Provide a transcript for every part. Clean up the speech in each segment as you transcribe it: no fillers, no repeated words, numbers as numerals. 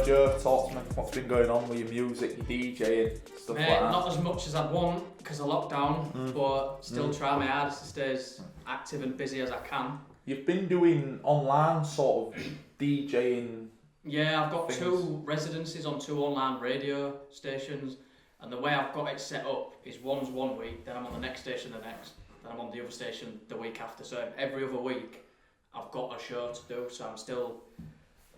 Joe, talk to me. What's been going on with your music, your DJing, stuff Mate, like that? not as much as I'd want because of lockdown, but still try my hardest to stay as active and busy as I can. You've been doing online sort of DJing. Yeah, I've got things. 2 residencies on 2 online radio stations, and the way I've got it set up is one's one week, then I'm on the next station the next, then I'm on the other station the week after. So every other week, I've got a show to do. So I'm still,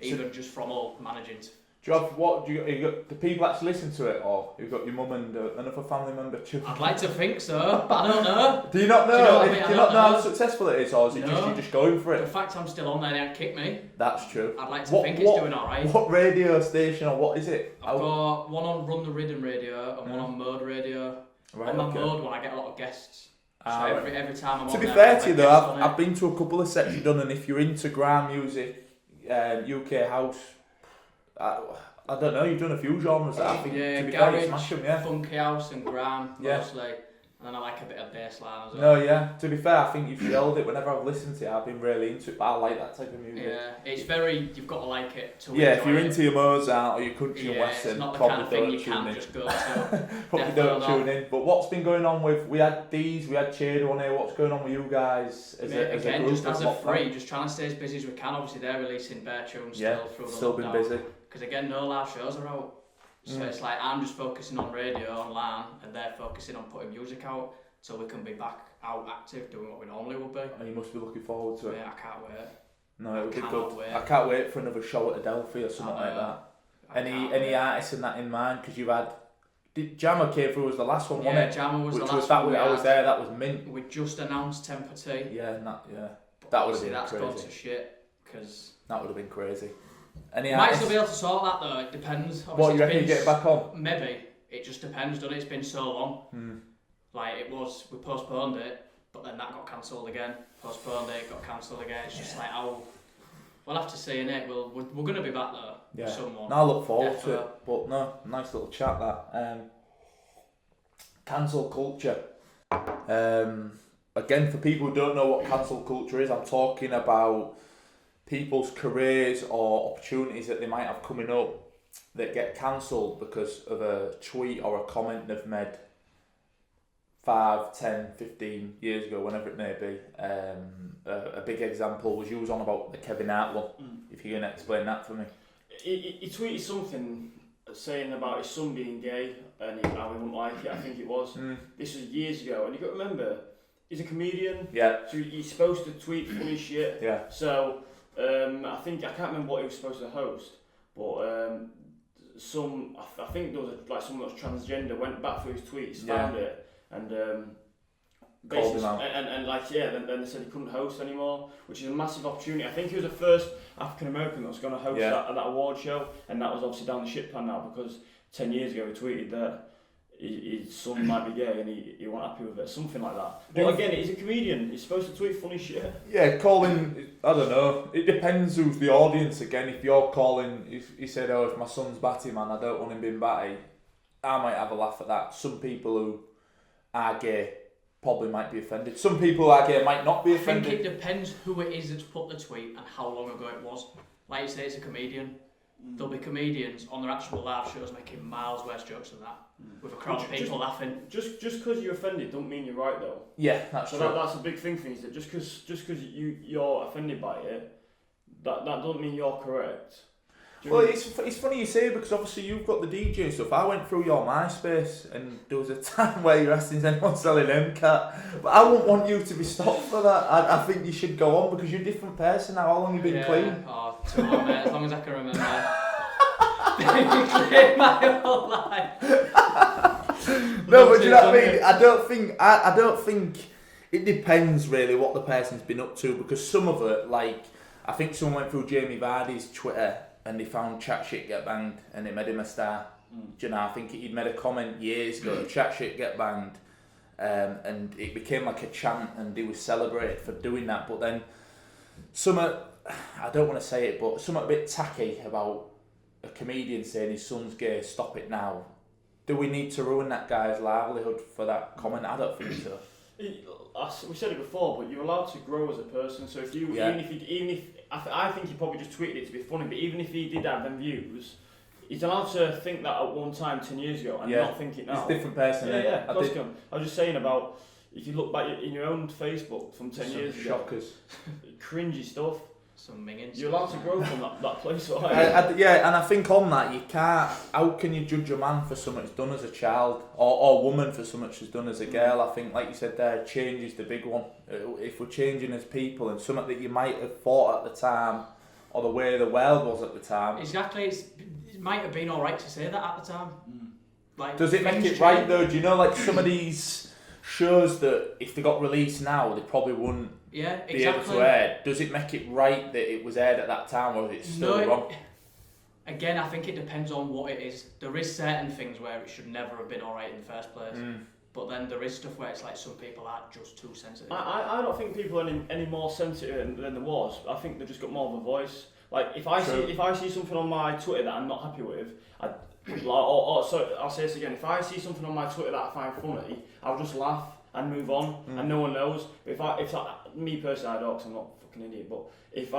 even just from all managing. Do you got the people actually listen to it, or you've got your mum and another family member too? I'd like to think so, but I don't know. Do you not know? Do you know what I mean? Do you not know how successful it is, or is it just No. you just going for The it? fact I'm still on there, they haven't kicked me. That's true. I'd like to think it's doing alright. What radio station or what is it? I've got one on Run the Ridden radio and one on Mode radio. Right, on the okay. Mode one, I get a lot of guests. So Right. every time I'm on To be there, fair I to you get though, guests on I've it. been to a couple of sets you've done, and if you're into grime music, UK house, I don't know, you've done a few genres that I think, Yeah, to be fair, you garage, smash them, yeah. funky house and grime Yeah. mostly. And then I like a bit of bass line as well. No, yeah, to be fair, I think you've nailed it. Whenever I've listened to it, I've been really into it, but I like that type of music. Yeah, it's very, you've got to like it to Yeah, enjoy if you're it. into your Mozart or your country and Yeah, western, it's not the probably kind of thing don't you tune can in. just go to. Probably Definitely don't not. tune in. But what's been going on with, we had Deez, we had Chedo on here, what's going on with you guys as a Again, group? just as a lockdown? free, just trying to stay as busy as we can. Obviously, they're releasing bare tunes Yeah, still through the still been lockdown. busy. Because again, no live shows are out. So it's like I'm just focusing on radio online and they're focusing on putting music out so we can be back out active doing what we normally would be. And you must be looking forward to it. Yeah, I can't wait. No, it would be cannot good. wait. I can't wait for another show at Adelphi or something like that. I Any can't wait. artists in that in mind? Because you've had, Jammer came through as the last one, Yeah, wasn't it? Jammer was Which the was last that one. I was there. That was mint. We just announced Temper T. Yeah, and that But that would have obviously been that's gone crazy. to shit because That would have been crazy. Any might artists? still be able to sort that though. It depends. What Obviously, you reckon you it's get it back on? Maybe. It just depends, doesn't it? It's been so long. Like it was, we postponed it, but then that got cancelled again. Postponed it, got cancelled again. It's just like, oh, we'll have to see innit. We're going to be back there Yeah. with someone. No, I look forward to Definitely. it. But no, nice little chat that. Cancel culture. Again, for people who don't know what cancel culture is, I'm talking about people's careers or opportunities that they might have coming up that get cancelled because of a tweet or a comment they've made 5, 10, 15 years ago, whenever it may be. A big example was you was on about the Kevin Hart one. If you can explain that for me. He tweeted something saying about his son being gay and how he wouldn't like it, I think it was. This was years ago, and you got to remember, he's a comedian, Yeah, so he's supposed to tweet funny shit. yeah. So I can't remember what he was supposed to host, but I think there was someone that was transgender went back through his tweets, found it, and Called him basically, out. then they said he couldn't host anymore, which is a massive opportunity. I think he was the first African American that was going to host that award show, and that was obviously down the shit pan now because 10 years ago he tweeted that his son might be gay and he wasn't happy with it, something like that. But again, he's a comedian, he's supposed to tweet funny shit. Yeah, calling, I don't know, it depends who's the audience again. If you're calling, if he said, oh, if my son's batty man, I don't want him being batty, I might have a laugh at that. Some people who are gay probably might be offended. Some people who are gay might not be I think offended. it depends who it is that's put the tweet and how long ago it was. Like you say, it's a comedian. There'll be comedians on their actual live shows making miles worse jokes than that, with a crowd of people laughing. Just because you're offended don't mean you're right though. Yeah, that's So true. that's a big thing for me, is that just because you're offended by it, that don't mean you're correct. Do you Well, know? it's funny you say, because obviously you've got the DJ and stuff. I went through your MySpace and there was a time where you're asking, is anyone selling MCAT? But I wouldn't want you to be stopped for that. I think you should go on because you're a different person now. How long have you been clean? Oh, too long, mate. As long as I can remember. Been clean my whole life. No, but do you know what I mean? I don't think it depends really what the person's been up to, because some of it, like, I think someone went through Jamie Vardy's Twitter and they found chat shit get banged and it made him a star. Do you know, I think he'd made a comment years ago, chat shit get banged, and it became like a chant and he was celebrated for doing that. But then I don't want to say it, but something a bit tacky about a comedian saying his son's gay, stop it now. Do we need to ruin that guy's livelihood for that comment? I don't think so. We said it before, but you're allowed to grow as a person. So if you, Yeah. even if I think he probably just tweeted it to be funny. But even if he did have them views, he's allowed to think that at one time 10 years ago and not think it now. He's a different person. Yeah, of course. I was just saying about, if you look back in your own Facebook from 10 years ago, shockers, cringy stuff. Some minging. You're allowed to grow from that place. and I think on that, you can't. How can you judge a man for something he's done as a child, or a woman for something she's done as a girl? I think, like you said there, change is the big one. If we're changing as people, and something that you might have thought at the time, or the way the world was at the time. Exactly. It might have been alright to say that at the time. Like, does it make it right though? Do you know, like some of these shows that if they got released now, they probably wouldn't be able to air. Does it make it right that it was aired at that time, or is it still wrong? Again, I think it depends on what it is. There is certain things where it should never have been alright in the first place. But then there is stuff where it's like some people are just too sensitive. I don't think people are any more sensitive than there was. I think they've just got more of a voice. Like if I see something on my Twitter that I'm not happy with, so I'll say this again. If I see something on my Twitter that I find funny, I'll just laugh and move on, and no one knows. But if me personally, I don't, 'cause I'm not a fucking idiot. But if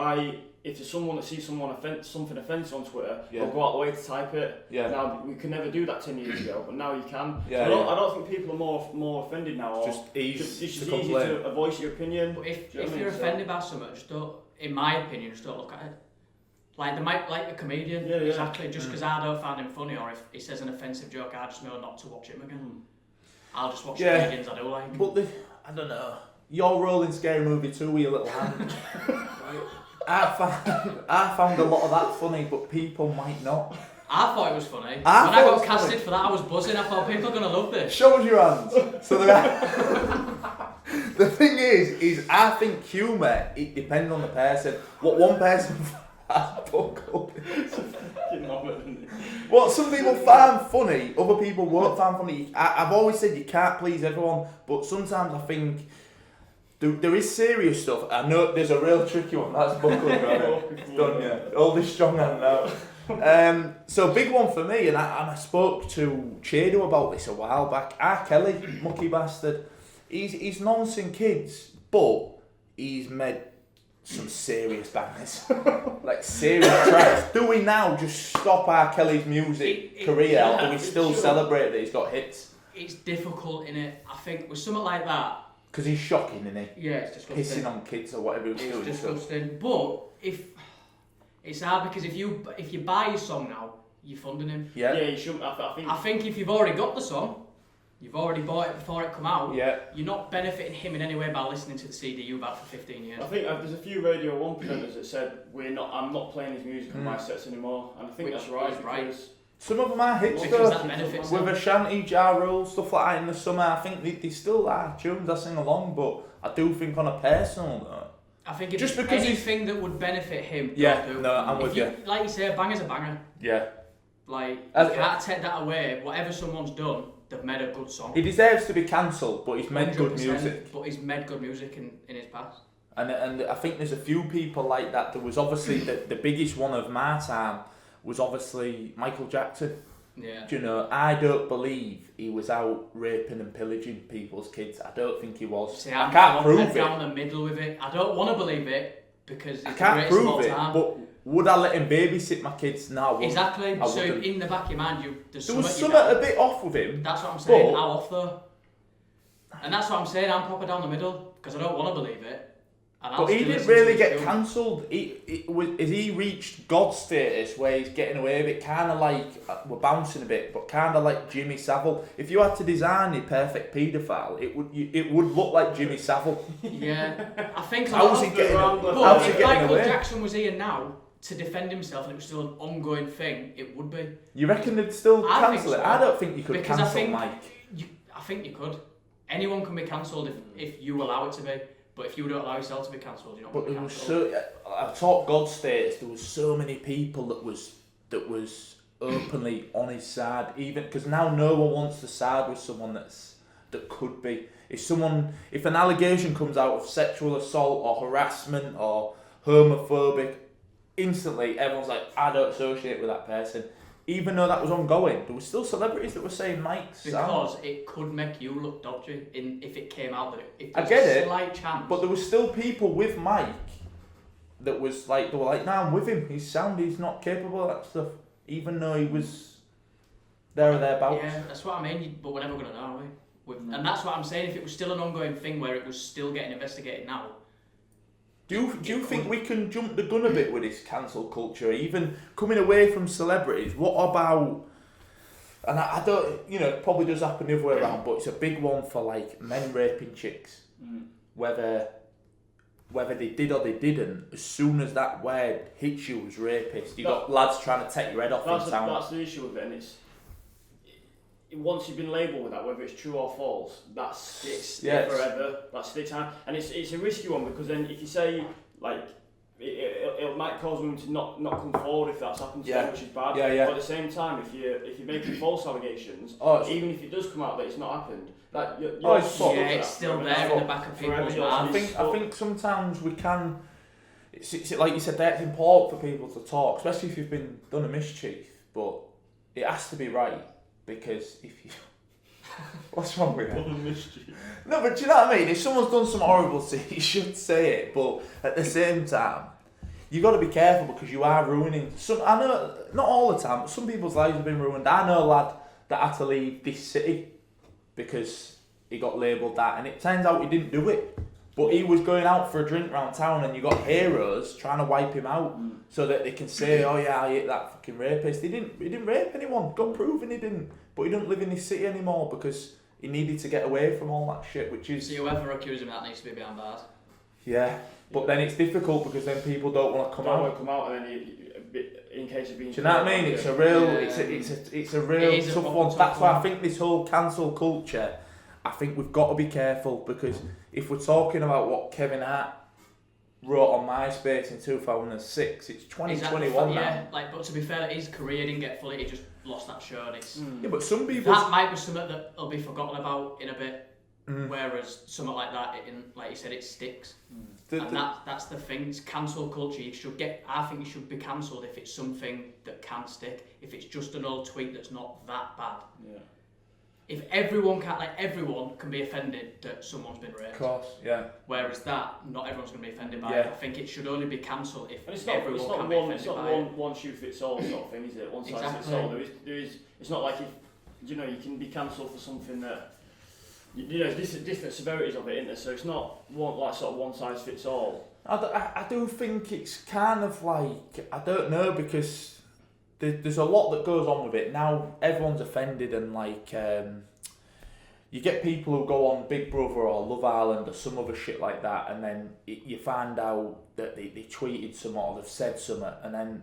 there's someone that sees something offensive on Twitter, they'll go out the way to type it. Now we could never do that 10 years ago, but now you can. I don't think people are more offended now. Or just easy to voice your opinion. But if you're offended by something, just don't. In my opinion, just don't look at it. Like they might like a comedian, exactly. Just because I don't find him funny, or if he says an offensive joke, I just know not to watch him again. I'll just watch comedians I do like. But I don't know. Your role in Scary Movie 2 with your little hand. I found a lot of that funny, but people might not. I thought it was funny. When I got casted for that, I was buzzing. I thought people are gonna love this. Show us your hands. So the thing is I think humour, it depends on the person. What one person what some people find funny, other people won't find funny. I've always said you can't please everyone, but sometimes I think there is serious stuff. I know there's a real tricky one. That's buckled, right? It's done, yeah. All this strong hand now. So big one for me, and I spoke to Chedo about this a while back. R. Kelly, mucky bastard. He's nonsense kids, but he's made some serious bangers. Like serious tracks. Do we now just stop R. Kelly's music career, or do we still celebrate that he's got hits? It's difficult, innit? I think with something like that. Because he's shocking, isn't he? Yeah, it's disgusting. Pissing on kids or whatever he's doing. It's disgusting. But it's hard because if you buy his song now, you're funding him. Yeah, you shouldn't. I think if you've already got the song, you've already bought it before it come out. Yeah. You're not benefiting him in any way by listening to the CD you've had for 15 years. I think there's a few Radio 1 presenters that said I'm not playing his music on my sets anymore, and I think that's right. Because some of them are hits though. With Ashanti, Ja Rule, stuff like that in the summer. I think they still are tunes I sing along, but I do think on a personal note. I think if just because anything that would benefit him. I'm with you. Like you say, a banger's a banger. Yeah. Like you can't take that away. Whatever someone's done, they've made a good song. He deserves to be cancelled, but he's made good music. But he's made good music in his past. And I think there's a few people like that. There was obviously the biggest one of my time was obviously Michael Jackson. Yeah. Do you know, I don't believe he was out raping and pillaging people's kids. I don't think he was. See, I can't prove it. I'm down the middle with it. I don't want to believe it because I can't prove it. But would I let him babysit my kids? No, I exactly. I so in the back of your mind, there was something a bit off with him. That's what I'm saying. How off though? And that's what I'm saying. I'm proper down the middle because I don't want to believe it. But he didn't really get cancelled. Has he reached God status where he's getting away with it? Kind of like, we're bouncing a bit, but kind of like Jimmy Savile. If you had to design the perfect paedophile, it would look like Jimmy Savile. Yeah, I think. How's he getting away? But if Michael Jackson was here now to defend himself and it was still an ongoing thing, it would be. You reckon they'd still cancel it? I don't think you could cancel Mike. I think you could. Anyone can be cancelled if you allow it to be. But if you don't allow yourself to be cancelled, you're not going to be cancelled. I talk God status, there was so many people that was openly on his side, even because now no one wants to side with someone that could be. If an allegation comes out of sexual assault or harassment or homophobic, instantly everyone's like, I don't associate with that person. Even though that was ongoing, there were still celebrities that were saying Mike's because it could make you look dodgy if it came out that if I get it, slight chance. But there was still people with Mike that was like, they were like, nah, I'm with him. He's sound. He's not capable of that stuff. even though he was there or thereabouts. Yeah, that's what I mean. But we're never gonna know, are we? And that's what I'm saying. If it was still an ongoing thing where it was still getting investigated now. Do you think we can jump the gun a bit with this cancel culture, even coming away from celebrities? What about, and I don't, it probably does happen the other way around, but it's a big one for like men raping chicks, whether they did or they didn't. As soon as that word hits you as rapist, you got lads trying to take your head off in town. That's the issue with it, and it's once you've been labelled with that, whether it's true or false, that sticks forever. That sticks out, and it's a risky one because then if you say like it might cause women to not come forward if that's happened to them, which is bad. Yeah. But at the same time, if you're making false allegations, even if it does come out that it's not happened, that it's still there in the back of people's minds. I think sometimes we can. It's like you said, that's important for people to talk, especially if you've been done a mischief. But it has to be right. Because if you... What's wrong with it? No, but do you know what I mean? If someone's done some horrible thing, you should say it. But at the same time, you've got to be careful because you are ruining... I know, not all the time, but some people's lives have been ruined. I know a lad that had to leave this city because he got labelled that. And it turns out he didn't do it. But he was going out for a drink round town and you got heroes trying to wipe him out so that they can say, oh yeah, I hate that fucking rapist. He didn't rape anyone. Got proven he didn't. But he doesn't live in this city anymore because he needed to get away from all that shit, which is... So whoever accused him of that needs to be behind bars. Yeah. But then it's difficult because then people don't want to come out. And then in case of being... Do you know what I mean? It's a real... It's a real tough one. That's why I think this whole cancel culture, I think we've got to be careful because if we're talking about what Kevin Hart wrote on MySpace in 2006, it's 2021 now. But to be fair, his career didn't get fully, he just lost that show and it's... Yeah, but some people... That might be something that will be forgotten about in a bit, whereas something like that, like you said, it sticks. And that's the thing, it's cancel culture. I think you should be cancelled if it's something that can stick, if it's just an old tweet that's not that bad. Yeah. If everyone can be offended that someone's been raped. Of course, yeah. Whereas that, not everyone's going to be offended by it. I think it should only be cancelled if everyone can be offended by it. It's not one shoe fits all sort of thing, is it? One size fits all. There is. It's not like you can be cancelled for something that there's different severities of it, isn't there? So it's not one size fits all. I do think it's kind of like, I don't know, because there's a lot that goes on with it. Now everyone's offended and you get people who go on Big Brother or Love Island or some other shit like that, and then you find out that they tweeted something or they've said something, and then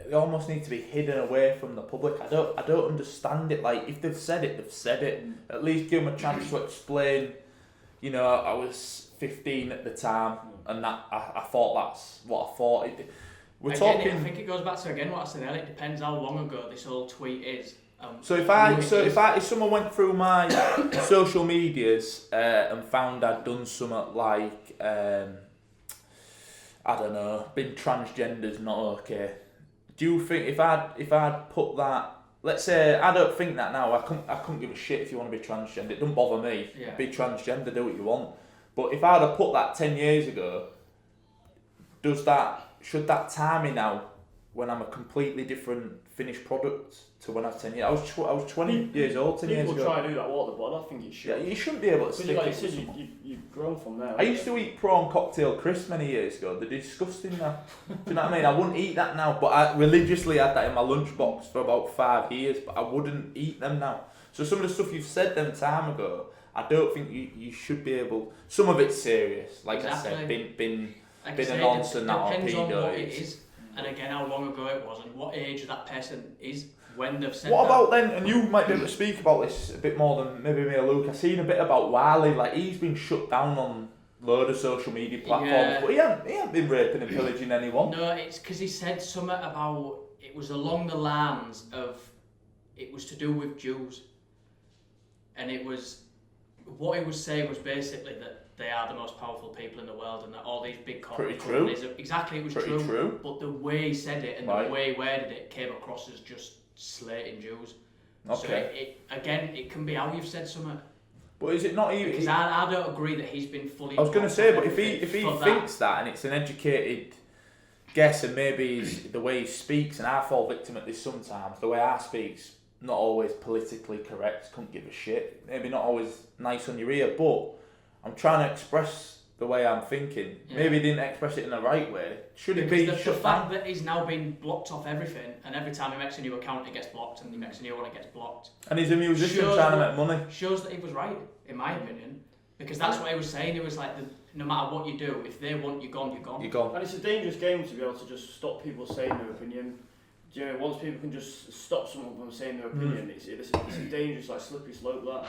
they almost need to be hidden away from the public. I don't understand it. Like, if they've said it, they've said it. At least give them a chance to explain. I was 15 at the time, and that I thought that's what I thought. I think it goes back to what I said earlier. It depends how long ago this whole tweet is. So if someone went through my social medias and found I'd done something like I don't know, been transgender's not okay. Do you think if I'd put that, let's say I don't think that now, I couldn't give a shit if you want to be transgender. It doesn't bother me. Yeah. Be transgender, do what you want. But if I'd have put that 10 years ago, should that tie me now when I'm a completely different finished product to when I was 10 years? I was 20 years old 10 years ago. People try to do that water, but I don't think you should. Yeah, you shouldn't be able to stick like it. You said, you've grown from there. I used to eat prawn cocktail crisps many years ago. They're disgusting now. Do you know what I mean? I wouldn't eat that now, but I religiously had that in my lunchbox for about 5 years, but I wouldn't eat them now. So some of the stuff you've said them time ago, I don't think you should be able... Some of it's serious, like exactly. I said, been a nonce and that or depends on what pedo it is, and again how long ago it was and what age that person is when they've said what that. About then, and you might be able to speak about this a bit more than maybe me or Luke, I've seen a bit about Wiley, like he's been shut down on a load of social media platforms, but he hasn't been raping and pillaging anyone. No, it's because he said something about, it was along the lines of, it was to do with Jews, and it was, what he was saying was basically that they are the most powerful people in the world and that all these big corporate companies... Exactly, it was true. But the way he said it and the way he worded it came across as just slating Jews. Okay. So it can be how you've said something. But is it not even... Because I don't agree that he's been fully... I was going to say, but if he thinks that and it's an educated... guess, and maybe the way he speaks, and I fall victim at this sometimes, the way I speak's not always politically correct, couldn't give a shit, maybe not always nice on your ear, but I'm trying to express the way I'm thinking. Maybe he didn't express it in the right way. Should it be the shut fact down? that he's now been blocked off everything, and every time he makes a new account it gets blocked, and he makes a new one it gets blocked. And he's a musician trying to make money. Shows that he was right, in my opinion. Because that's what he was saying. He was like, no matter what you do, if they want you gone, you're gone. You're gone. And it's a dangerous game to be able to just stop people saying their opinion. Do you know, once people can just stop someone from saying their opinion, it's a dangerous, like, slippery slope, that.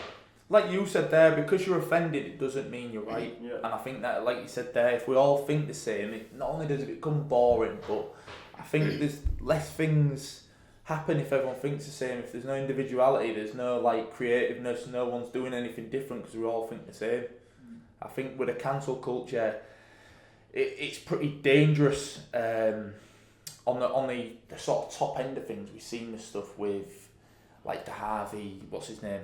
Like you said there, because you're offended, it doesn't mean you're right. Yeah. And I think that, like you said there, if we all think the same, it not only does it become boring, but I think there's less things happen if everyone thinks the same. If there's no individuality, there's no like creativeness, no one's doing anything different because we all think the same. I think with a cancel culture, it's pretty dangerous. On the sort of top end of things, we've seen the stuff with like the Harvey, what's his name?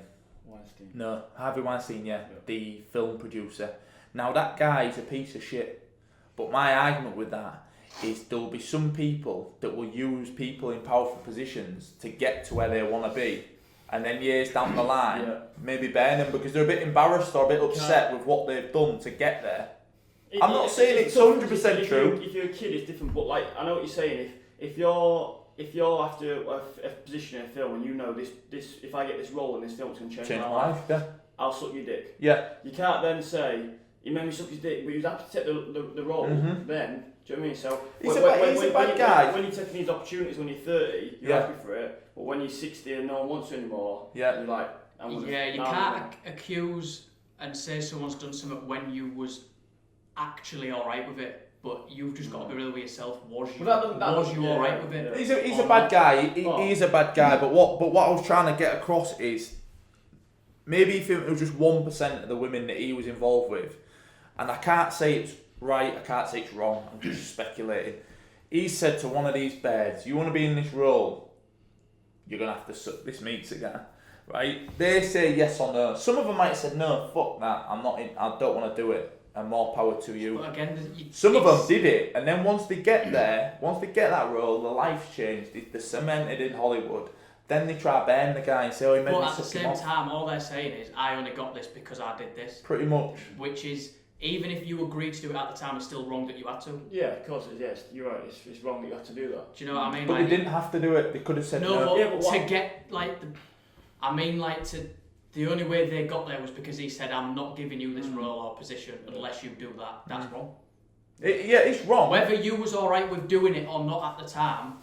Weinstein. No, Harvey Weinstein, the film producer. Now that guy's a piece of shit, but my argument with that is there'll be some people that will use people in powerful positions to get to where they want to be, and then years down the line, maybe ban them because they're a bit embarrassed or a bit upset with what they've done to get there. I'm not saying it's 100% true. If you're a kid, it's different, but like, I know what you're saying. If you're after a position in a film and you know this if I get this role in this film, it's going to change my life, I'll suck your dick. Yeah. You can't then say, he made me suck his dick, but you have to take the role then. Do you know what I mean? So he's a bad guy. When you're taking these opportunities when you're 30, you're happy for it, but when you're 60 and no one wants you anymore, you're like, you can't accuse and say someone's done something when you was actually alright with it. But you've just got to be real with yourself. Was you alright with it? He's a bad guy. He is a bad guy. But what I was trying to get across is maybe if it was just 1% of the women that he was involved with, and I can't say it's right, I can't say it's wrong. I'm just speculating. He said to one of these birds, "You want to be in this role? You're gonna have to suck this meat again." Right? They say yes or no. Some of them might have said no. Fuck that. I'm not in. I don't want to do it. And more power to you. But again, some of them did it, and then once they get there, once they get that role, their life's changed. They're cemented in Hollywood. Then they try to ban the guy and say, "Oh, he made me suck him off." But at the same time, all they're saying is, "I only got this because I did this." Pretty much. Which is, even if you agreed to do it at the time, it's still wrong that you had to. Yeah, of course it is. Yes, you're right. It's wrong that you have to do that. Do you know what I mean? But they didn't have to do it. They could have said no. But to get like the only way they got there was because he said, "I'm not giving you this role or position unless you do that." That's wrong. It's wrong. Whether you was alright with doing it or not at the time,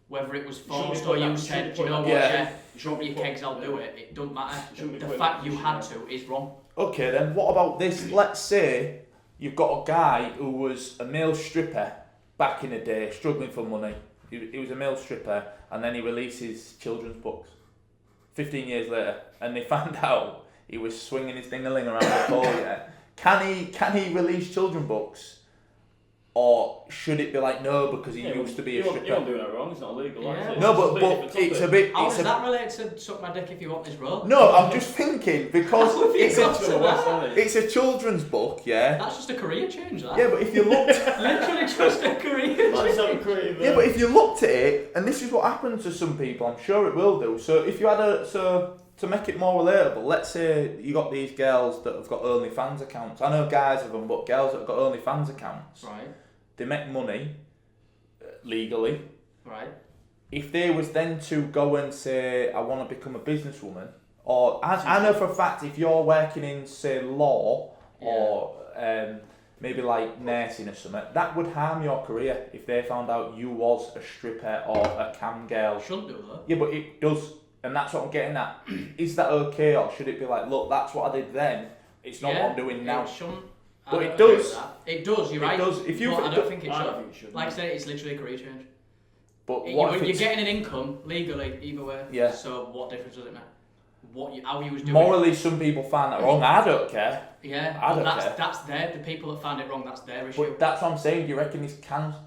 whether it was forced or you said, "Do you know what, drop your kegs, I'll do it." It doesn't matter. The fact you had to is wrong. Okay, then what about this? Let's say you've got a guy who was a male stripper back in the day, struggling for money. He was a male stripper, and then he releases children's books. 15 years later, and they found out he was swinging his ding-a-ling around the pole. Can he release children's books, or should it be like no because he used to be a stripper? You're not doing it wrong. It's not illegal. Yeah. No, but it's a bit. How is that related to suck my dick if you want this role? No, I'm just thinking because it's a children's book. Yeah. That's just a career change. That. Yeah, but if you looked, literally just a career change. Yeah, but if you looked at it, and this is what happens to some people, I'm sure it will do. So if you had to make it more relatable, let's say you got these girls that have got OnlyFans accounts. I know guys have them, but girls that have got OnlyFans accounts. Right. They make money legally. Right. If they was then to go and say, "I want to become a businesswoman," or I know for a fact if you're working in say law or maybe like nursing or something, that would harm your career if they found out you was a stripper or a cam girl. Shouldn't do that. Yeah, but it does, and that's what I'm getting at. Is that okay, or should it be like, look, that's what I did then, it's not what I'm doing now? It shouldn't. But it does. It does, you're right. It does. I don't think it should. Like I said, it's literally a career change. But you're getting an income legally either way. Yeah. So what difference does it make? How you was doing morally, it. some people find that wrong. I don't care. Yeah. I don't care. That's the people that find it wrong. That's their issue. But that's what I'm saying. Do you reckon this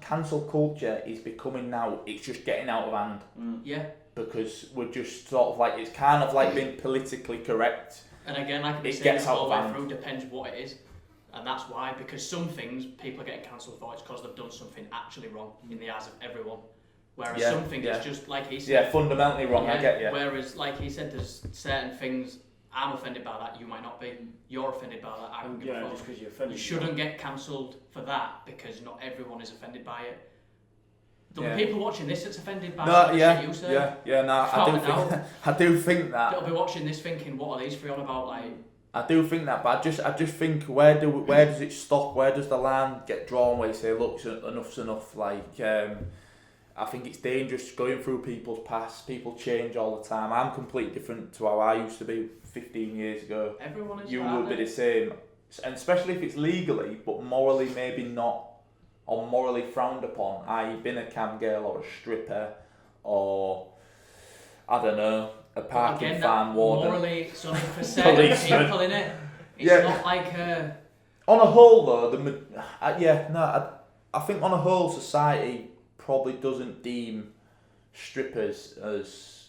cancel culture is becoming now? It's just getting out of hand. Yeah. Because we're just sort of like it's kind of like being politically correct. And again, like it gets out of hand. Through depends what it is. And that's why, because some things people are getting cancelled for, it's because they've done something actually wrong in the eyes of everyone. Whereas some things it's just like he said. Yeah, fundamentally wrong, I get you. Whereas, like he said, there's certain things, I'm offended by that, you might not be. You're offended by that, I don't give a fuck. Just because you're offended. You shouldn't get cancelled for that because not everyone is offended by it. There'll be people watching this that's offended by shit you say. I do think that. They'll be watching this thinking, what are these three on about? Like, I do think that, but I just think where does it stop? Where does the line get drawn? Where you say, look, enough's enough. Like, I think it's dangerous going through people's past. People change all the time. I'm completely different to how I used to be 15 years ago. Everyone is. You would be the same, and especially if it's legally, but morally maybe not, or morally frowned upon. I.e., been a cam girl or a stripper, or I don't know, a parking fan warden. Morally, it's only for certain people, innit? It's not like a... On a whole, though, I think on a whole, society probably doesn't deem strippers as,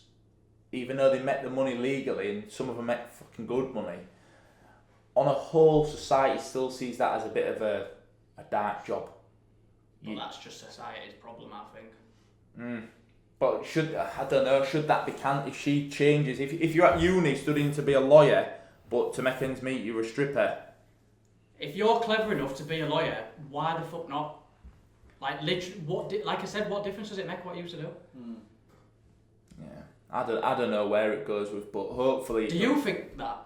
even though they make the money legally, and some of them make fucking good money, on a whole, society still sees that as a bit of a dark job. Well, that's just society's problem, I think. But should that be if she changes, if you're at uni studying to be a lawyer, but to make ends meet you're a stripper. If you're clever enough to be a lawyer, why the fuck not? Like literally, like I said, what difference does it make what you used to do? Yeah, I don't know where it goes with, but hopefully. Do you think that?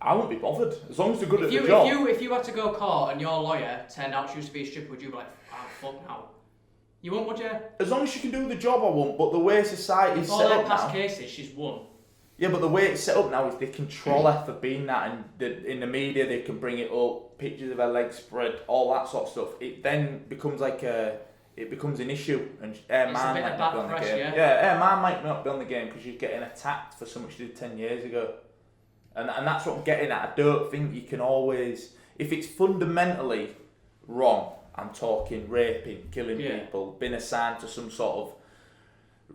I wouldn't be bothered as long as they're good at the job. If you had to go court and your lawyer turned out she used to be a stripper, would you be like, fuck now? You won't, would you? As long as she can do the job, I won't. But the way society's set up now... All their past cases, she's won. Yeah, but the way it's set up now is they control her for being that, and in the media they can bring it up, pictures of her legs spread, all that sort of stuff. It then becomes like it becomes an issue, and man might not be on the game. Yeah, man might not be on the game because you're getting attacked for something she did 10 years ago. And that's what I'm getting at. I don't think you can always... If it's fundamentally wrong, I'm talking raping, killing people, being assigned to some sort of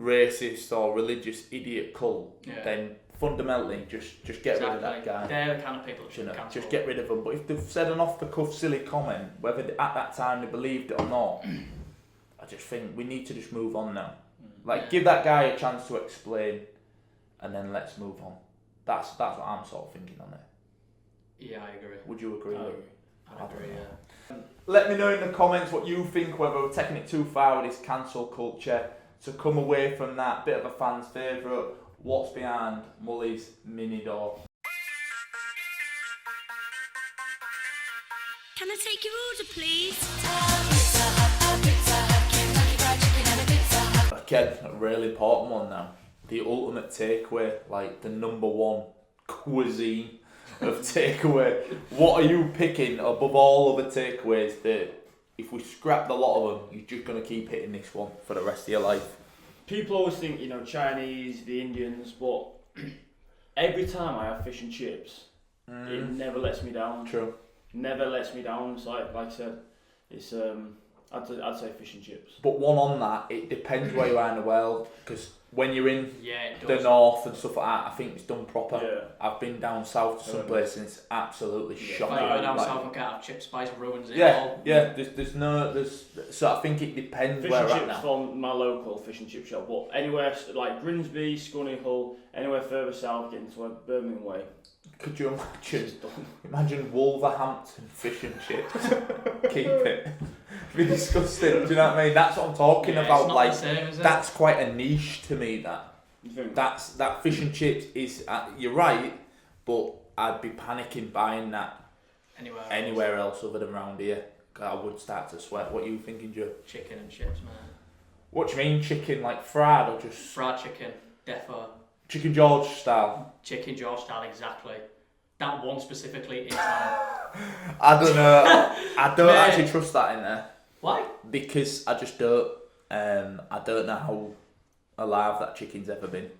racist or religious idiot cult, then fundamentally just get rid of that guy. They're the kind of people that should cancel. Just get rid of them. But if they've said an off-the-cuff silly comment, whether at that time they believed it or not, I just think we need to just move on now. Give that guy a chance to explain, and then let's move on. That's what I'm sort of thinking on it. Yeah, I agree. Would you agree? I agree, yeah. Let me know in the comments what you think, whether we're taking it too far with this cancel culture. To come away from that, bit of a fan's favourite, what's behind Mully's mini door? Can I take your order, please? Again, a really important one now. The ultimate takeaway, like the number one cuisine of takeaway. What are you picking above all other takeaways that if we scrap the lot of them, you're just going to keep hitting this one for the rest of your life? People always think, Chinese, the Indians, but every time I have fish and chips, it never lets me down. True. Never lets me down. It's like I said, it's I'd say fish and chips. But one on that, it depends where you are in the world, because when you're in the does. north and stuff like that, I think it's done proper. Yeah. I've been down south to some places and it's absolutely shocking. If I go down south and can't have chip spice ruins it all. Yeah, so I think it depends fish where and we're chips at now. from my local fish and chip shop, but anywhere like Grimsby, Scunny Hull, anywhere further south, getting to Birmingham way. Could you imagine Wolverhampton fish and chips? Keep it. It'd be disgusting. Do you know what I mean? That's what I'm talking about. It's not like the same, is it? That's quite a niche to me. That fish and chips is. You're right, but I'd be panicking buying that anywhere else other than around here. I would start to sweat. What are you thinking, Joe? Chicken and chips, man. What do you mean, chicken? Like fried or just fried chicken? Defo. Chicken George style. Chicken George style, exactly. That one specifically in town. I don't know. I don't actually trust that in there. Why? Because I just don't. I don't know how alive that chicken's ever been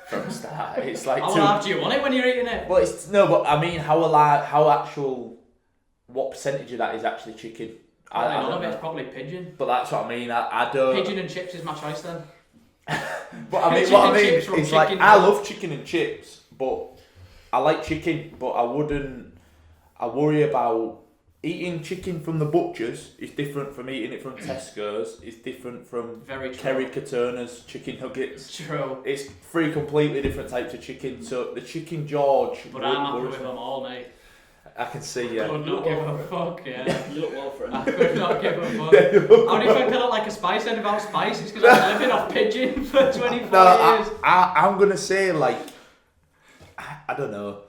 from the start. It's like how alive do you want it when you're eating it? Well, but I mean, how alive? How actual? What percentage of that is actually chicken? I don't know. It's probably pigeon. But that's what I mean. I don't. Pigeon and chips is my choice then. But I mean, what I mean is like I love chicken and chips, but I like chicken, but I I worry about eating chicken from the butchers is different from eating it from Tesco's. It's different from Very true. Kerry Katona's chicken nuggets. True. It's 3 completely different types of chicken. So the chicken George. But I'm happy with them all, mate. I can see, I yeah. could not give a fuck, yeah. You look well for it. I could not give a fuck. I only think I look like a spice head without spice. It's because I've been living off pigeon for 24 years. I'm gonna say like, I don't know.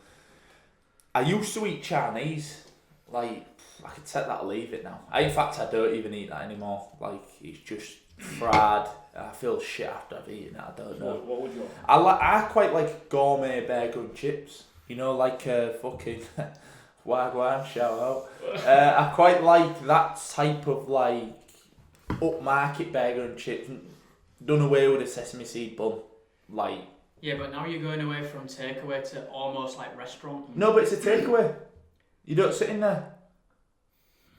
I used to eat Chinese. Like, I could take that or leave it now. In fact, I don't even eat that anymore. Like, it's just fried. I feel shit after I've eaten it. I don't know. What would you want? I quite like gourmet burger and chips. You know, like fucking wagwan, shout out. I quite like that type of like upmarket burger and chips. Done away with a sesame seed bun. Like. Yeah, but now you're going away from takeaway to almost like restaurant. No, but it's a takeaway. You don't sit in there.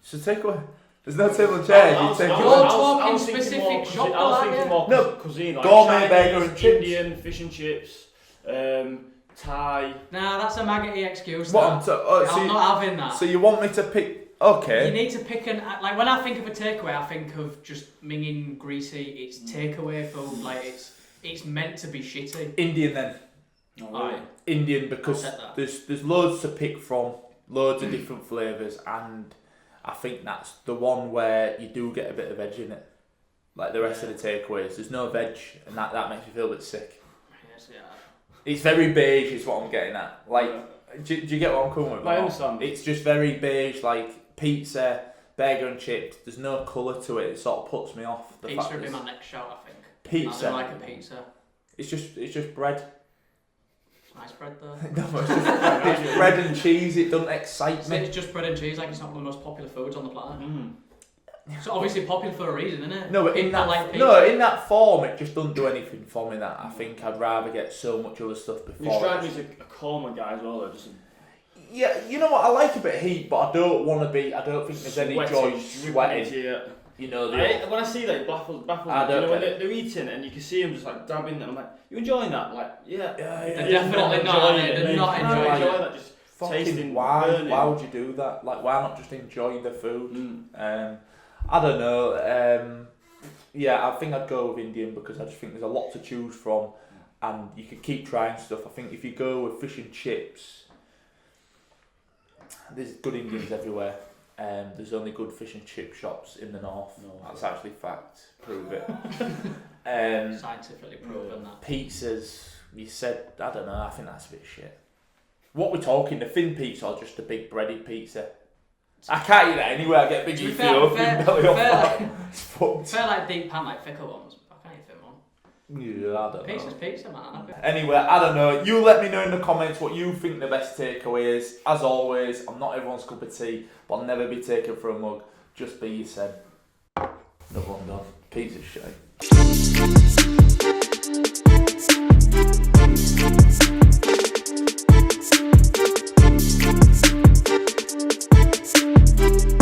It's a takeaway. There's no table and chairs. You take You're it. talking specific shop, I was thinking more No, cuisine, like gourmet Chinese, burger and chips. Indian, fish and chips, Thai. Nah, that's a maggoty excuse. What? I'm not having that. So you want me to pick? Okay. You need to pick like when I think of a takeaway, I think of just minging, greasy. It's takeaway food. Like it's meant to be shitty. Indian then. Oh, Alright. really? Indian because I'll set that. there's loads to pick from, loads of different flavours, and I think that's the one where you do get a bit of veg in it. Like the rest of the takeaways, there's no veg, and that makes me feel a bit sick. Yes, yeah. It's very beige, is what I'm getting at. Like, do you get what I'm coming with? I understand. It's just very beige, like pizza, burger and chips. There's no colour to it. It sort of puts me off. The Pizza fact would be it's- my next shout, I think. Pizza. I don't like a pizza. It's just bread. Nice bread though. No, it's bread and cheese. It doesn't excite So me. it's just bread and cheese, like it's not one of the most popular foods on the planet. So obviously popular for a reason, isn't it? No, but in People that like pizza. no, in that form, it just doesn't do anything for me. That I think I'd rather get so much other stuff You before. strike me as a calmer guy as well, though. Just Yeah, you know what? I like a bit of heat, but I don't want to be. I don't think there's any joy sweating. Yeah. You know, When I see that, it baffles I me. don't You know, when get they're eating it and you can see them just like dabbing it, I'm like, you enjoying that? Like, yeah. They're definitely not, they're not enjoying enjoying that. Just tasting. fucking why? Burning. Why would you do that? Like, why not just enjoy the food? I don't know. Yeah, I think I'd go with Indian because I just think there's a lot to choose from, and you can keep trying stuff. I think if you go with fish and chips, there's good Indians everywhere. There's only good fish and chip shops in the north. No. That's actually fact. Prove it. Scientifically proven that. Pizzas, you said, I don't know, I think that's a bit shit. What we're talking, the thin pizza or just a big breaded pizza? I can't eat that anyway, I get big To be Ethiopian belly off. It's fucked. Fair like deep pan, like thicker ones. I can't eat thin one. Yeah, I don't know. Pizza's pizza, man. Anyway, I don't know. You let me know in the comments what you think the best takeaway is. As always, I'm not everyone's cup of tea, but I'll never be taken for a mug. Just be yourself. No one done. Pizza's shite.